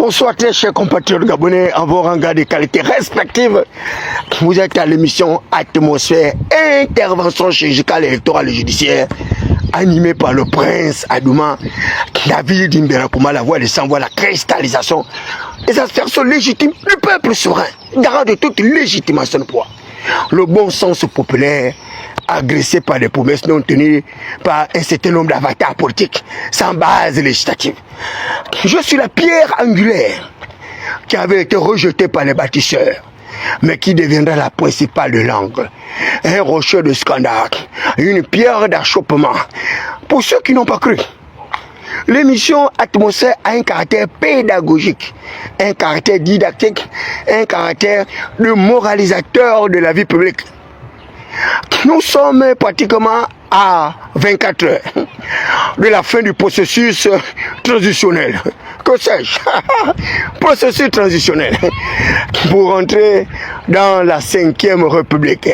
Bonsoir très chers compatriotes gabonais en vos rangs de qualité respectives. Vous êtes à l'émission Atmosphère, intervention chirurgicale électorale et judiciaire, animée par le prince Adouma, David Mberakouma, la voix des sans-voix, la cristallisation des aspersions légitimes du peuple souverain, garant de toute légitimation de pouvoir. Le bon sens populaire, agressé par des promesses non tenues par un certain nombre d'avatars politiques sans base législative. Je suis la pierre angulaire qui avait été rejetée par les bâtisseurs, mais qui deviendra la principale de l'angle. Un rocher de scandale, une pierre d'achoppement. Pour ceux qui n'ont pas cru, l'émission Atmosphère a un caractère pédagogique, un caractère didactique, un caractère de moralisateur de la vie publique. Nous sommes pratiquement à 24 heures de la fin du processus transitionnel. Que sais-je? Processus transitionnel pour rentrer dans la 5e République.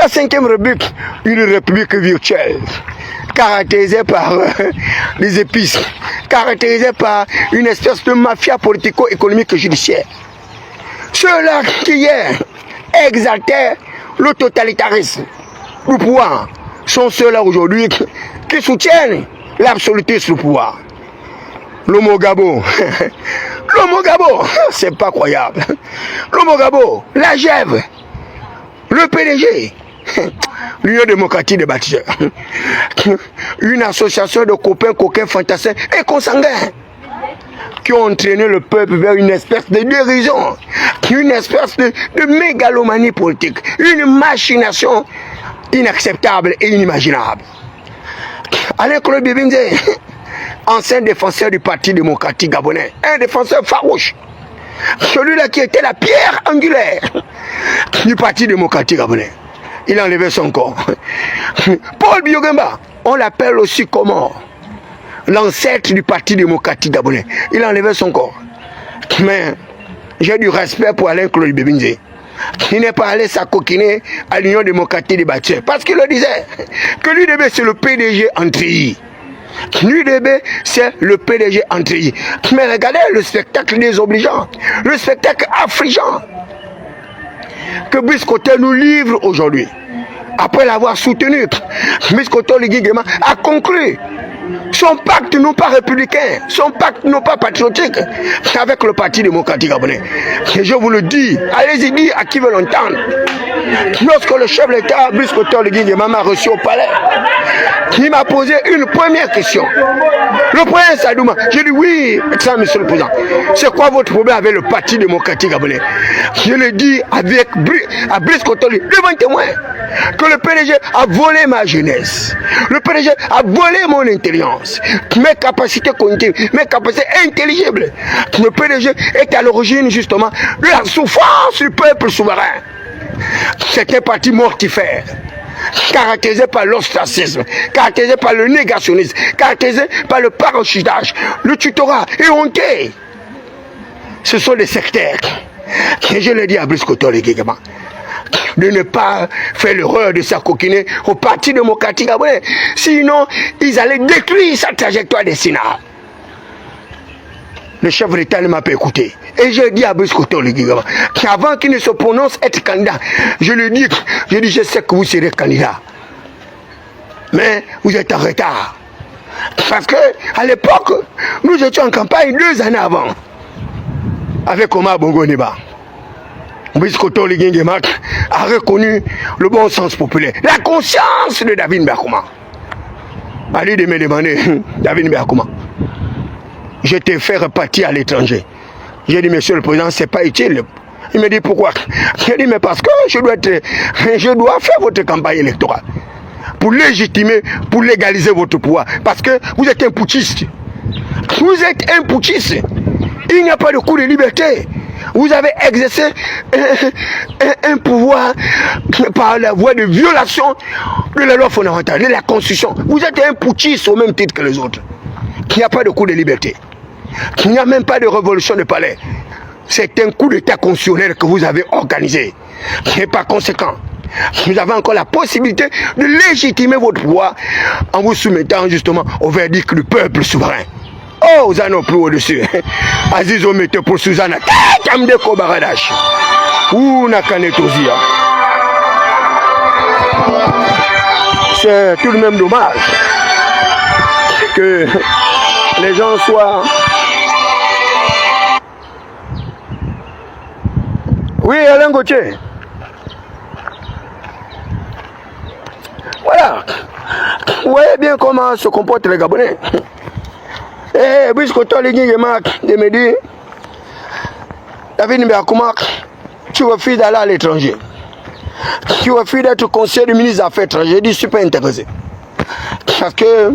La 5e République, une république virtuelle, caractérisée par des épices, caractérisée par une espèce de mafia politico-économique et judiciaire. Ceux-là qui hier exaltaient le totalitarisme du pouvoir sont ceux-là aujourd'hui qui soutiennent l'absolutisme du pouvoir. L'homo Gabo, l'homo Gabo, c'est pas croyable. L'homo Gabo, la GEV, le PDG, l'Union démocratique des bâtisseurs, une association de copains, coquins, fantassins et consanguins qui ont entraîné le peuple vers une espèce de dérision, une espèce de mégalomanie politique, une machination inacceptable et inimaginable. Alain Claude Bibinze, ancien défenseur du Parti démocratique gabonais, un défenseur farouche, celui-là qui était la pierre angulaire du Parti démocratique gabonais, il a enlevé son corps. Paul Biogamba, on l'appelle aussi comment? L'ancêtre du Parti démocratique gabonais. Il a enlevé son corps. Mais j'ai du respect pour Alain Claude Bibinze. Il n'est pas allé s'acoquiner à l'Union démocratique des bâtisseurs. Parce qu'il le disait, que l'UDB c'est le PDG en treillis. L'UDB c'est le PDG en treillis. Mais regardez le spectacle désobligeant, le spectacle affligeant que Brice Koté nous livre aujourd'hui. Après l'avoir soutenu, Brice Koté a conclu son pacte non pas républicain, son pacte non pas patriotique avec le Parti démocratique gabonais. Et je vous le dis, allez-y dire à qui veut l'entendre. Lorsque le chef de l'État, Brice Koté m'a reçu au palais, il m'a posé une première question. Le prince Adouma, j'ai dit oui, excellent monsieur le président, c'est quoi votre problème avec le Parti démocratique gabonais? Je l'ai dit avec à Brice Koté devant témoin que le PDG a volé ma jeunesse, le PDG a volé mon intelligence, mes capacités cognitives, mes capacités intelligibles. Le PDG est à l'origine justement de la souffrance du peuple souverain. C'est un parti mortifère, caractérisé par l'ostracisme, caractérisé par le négationnisme, caractérisé par le parachutage, le tutorat et honté. Ce sont des sectaires. Et je l'ai dit à Brice Koté également, de ne pas faire l'erreur de s'acoquiner au Parti démocratique gabonais. Sinon, ils allaient détruire sa trajectoire décennale. Le chef de l'État ne m'a pas écouté. Et j'ai dit à Brice Koté qu'avant qu'il ne se prononce être candidat, je lui dis, je sais que vous serez candidat. Mais vous êtes en retard. Parce que à l'époque, nous étions en campagne 2 années avant, avec Omar Bongo Neba. Brice Koté a reconnu le bon sens populaire, la conscience de David Mberakouma. À lui de me demander, David Mberakouma, je t'ai fait repartir à l'étranger. J'ai dit, monsieur le président, c'est pas utile. Il me dit, pourquoi? J'ai dit, mais parce que je dois faire votre campagne électorale pour légitimer, pour légaliser votre pouvoir. Parce que vous êtes un putschiste. Vous êtes un putschiste. Il n'y a pas de coup de liberté. Vous avez exercé un pouvoir par la voie de violation de la loi fondamentale, de la Constitution. Vous êtes un putschiste au même titre que les autres. Il n'y a pas de coup de liberté. Il n'y a même pas de révolution de palais. C'est un coup d'état constitutionnel que vous avez organisé. Et par conséquent, vous avez encore la possibilité de légitimer votre pouvoir en vous soumettant justement au verdict du peuple souverain. Oh, vous en avez plus au-dessus. Aziz Omete pour Susanna. Kamdeko Baradash. Ou Nakanetozia. C'est tout de même dommage que les gens soient... Oui, Alain Gauthier. Voilà. Vous voyez bien comment se comportent les Gabonais. Eh, puisque toi, les gars, de me dire, David Mbeakoumak, tu refuses d'aller à l'étranger. Tu refuses d'être conseiller du ministre des Affaires étrangères. Je dis, je ne suis pas intéressé. Parce que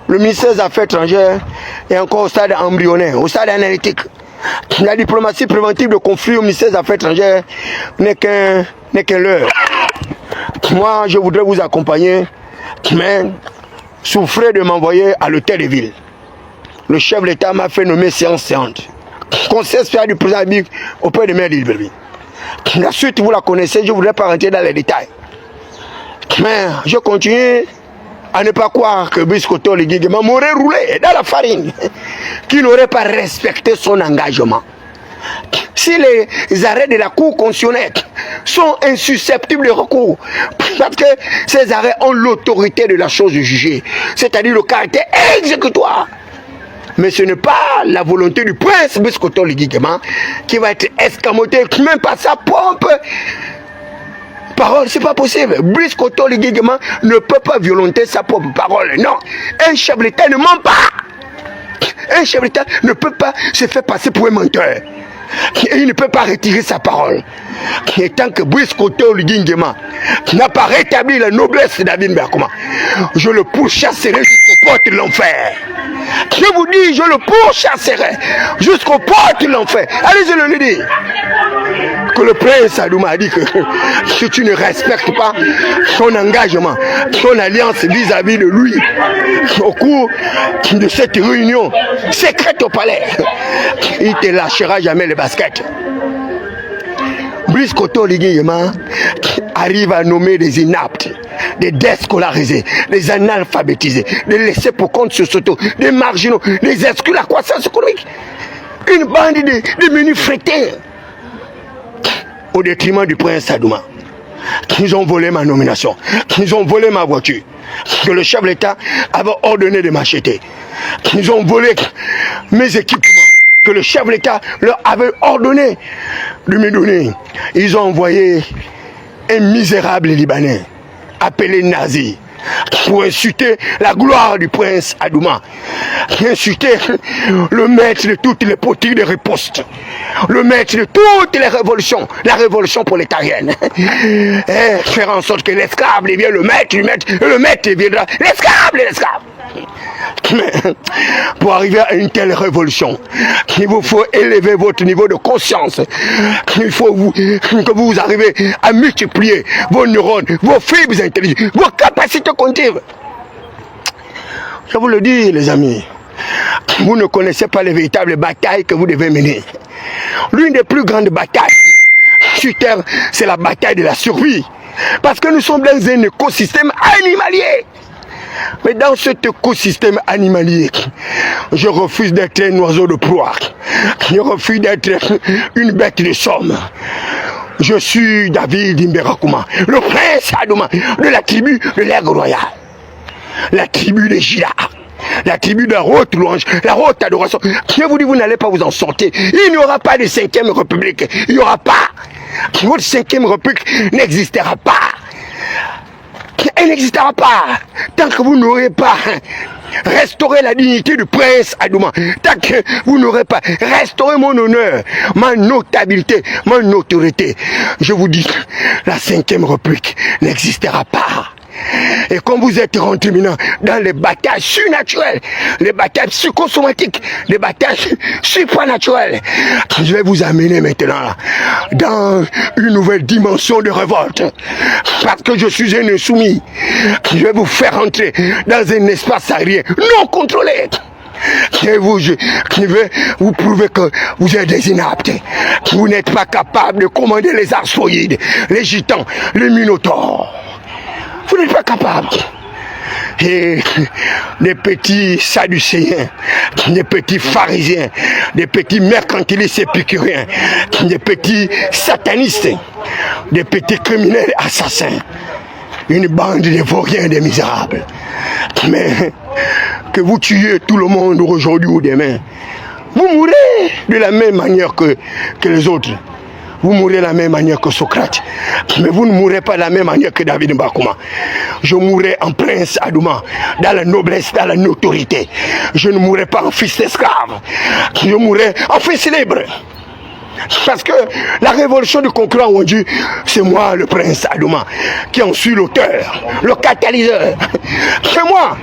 le ministère des Affaires étrangères est encore au stade embryonnaire, au stade analytique. La diplomatie préventive de conflit au ministère des Affaires étrangères n'est qu'un leurre. Moi, je voudrais vous accompagner, mais souffrez de m'envoyer à l'hôtel de ville. Le chef de l'État m'a fait nommer séance. Conseil spécial du président Abik auprès de maire d'Île-Belville. La suite, vous la connaissez, je ne voudrais pas rentrer dans les détails. Mais je continue à ne pas croire que Biscoto Ligigema m'aurait roulé dans la farine, qui n'aurait pas respecté son engagement. Si les arrêts de la Cour constitutionnelle sont insusceptibles de recours, parce que ces arrêts ont l'autorité de la chose jugée, c'est-à-dire le caractère exécutoire. Mais ce n'est pas la volonté du prince Biscoto Ligigema qui va être escamoté, même par sa propre parole, c'est pas possible. Biscoto Ligigema ne peut pas violenter sa propre parole. Non, un chef d'État ne ment pas. Un chef d'État ne peut pas se faire passer pour un menteur. Et il ne peut pas retirer sa parole. Et tant que Biscoto Ligigema n'a pas rétabli la noblesse de David Mbeakoumak, je le pourchasserai jusqu'aux portes de l'enfer. Je vous dis, je le pourchasserai jusqu'aux portes de l'enfer. Allez, je le dis. Que le prince Adouma a dit que si tu ne respectes pas son engagement, son alliance vis-à-vis de lui, au cours de cette réunion secrète au palais, il ne te lâchera jamais le basket. Biscoto Ligigema arrive à nommer des inaptes, des déscolarisés, des analphabétisés, des laissés pour compte sur Soto, des marginaux, des exclus de la croissance économique. Une bande de menus frétés au détriment du prince Adouma. Ils ont volé ma nomination, ils ont volé ma voiture, que le chef de l'État avait ordonné de m'acheter. Ils ont volé mes équipements, que le chef de l'État leur avait ordonné de me donner. Ils ont envoyé un misérable Libanais appelé Nazi pour insulter la gloire du prince Adouma, insulter le maître de toutes les politiques de riposte, le maître de toutes les révolutions, la révolution prolétarienne, et faire en sorte que l'esclave devienne le maître, et le maître deviendra l'esclave. Mais pour arriver à une telle révolution, il vous faut élever votre niveau de conscience. Il faut que vous arrivez à multiplier vos neurones, vos fibres intelligentes, vos capacités cognitives. Je vous le dis, les amis, vous ne connaissez pas les véritables batailles que vous devez mener. L'une des plus grandes batailles sur Terre, c'est la bataille de la survie. Parce que nous sommes dans un écosystème animalier. Mais dans cet écosystème animalier, je refuse d'être un oiseau de proie. Je refuse d'être une bête de somme. Je suis David Mbeakoumak, le prince Adouma de la tribu de l'aigle royal. La tribu des Gila. La tribu de la haute louange, la haute adoration. Je vous dis, vous n'allez pas vous en sortir. Il n'y aura pas de 5e République. Il n'y aura pas. Votre 5e République n'existera pas. Elle n'existera pas tant que vous n'aurez pas restauré la dignité du prince Adouma, tant que vous n'aurez pas restauré mon honneur, ma notabilité, mon autorité. Je vous dis, la 5e République n'existera pas. Et comme vous êtes rentré maintenant dans les batailles surnaturelles, les batailles psychosomatiques, les batailles supranaturelles, je vais vous amener maintenant là, dans une nouvelle dimension de révolte. Parce que je suis un insoumis. Je vais vous faire entrer dans un espace aérien non contrôlé. Je vais vous prouver que vous êtes des inaptes. Vous n'êtes pas capable de commander les arsphoïdes, les gitans, les minotaures. Vous n'êtes pas capable. et des petits sadducéens, des petits pharisiens, des petits mercantilistes épicuriens, des petits satanistes, des petits criminels assassins, une bande de vauriens et de misérables. Mais que vous tuiez tout le monde aujourd'hui ou demain, vous mourrez de la même manière que les autres. Vous mourrez de la même manière que Socrate. Mais vous ne mourrez pas de la même manière que David Mbakouma. Je mourrai en prince Adouma, dans la noblesse, dans la notoriété. Je ne mourrai pas en fils d'esclave. Je mourrai en fils libre. Parce que la révolution du concurrent Wandji, c'est moi le prince Adouma, qui en suis l'auteur, le catalyseur. C'est moi,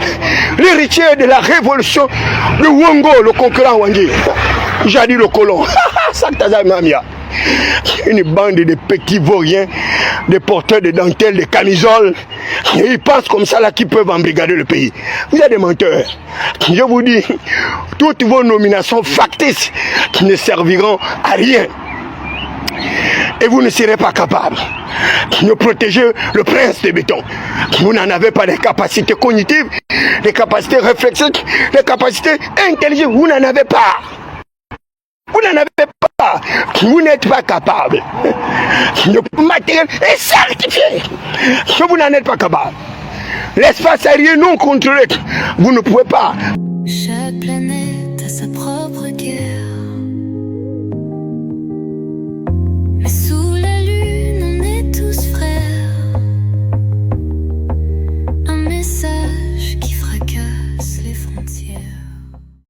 l'héritier de la révolution de Wongo, le concurrent Wandji. Jadi le colon. Saktaza Mamia. Une bande de petits vauriens, des porteurs de dentelles, de camisoles. Et ils pensent comme ça là qu'ils peuvent embrigader le pays. Vous êtes des menteurs. Je vous dis, toutes vos nominations factices ne serviront à rien. Et vous ne serez pas capable de protéger le prince de béton. Vous n'en avez pas les capacités cognitives, les capacités réflexives, les capacités intelligentes. Vous n'en avez pas. Vous n'en avez pas. Vous n'êtes pas capable. Le matériel est certifié. Vous n'en êtes pas capable. L'espace aérien non contrôlé. Vous ne pouvez pas. Chaque planète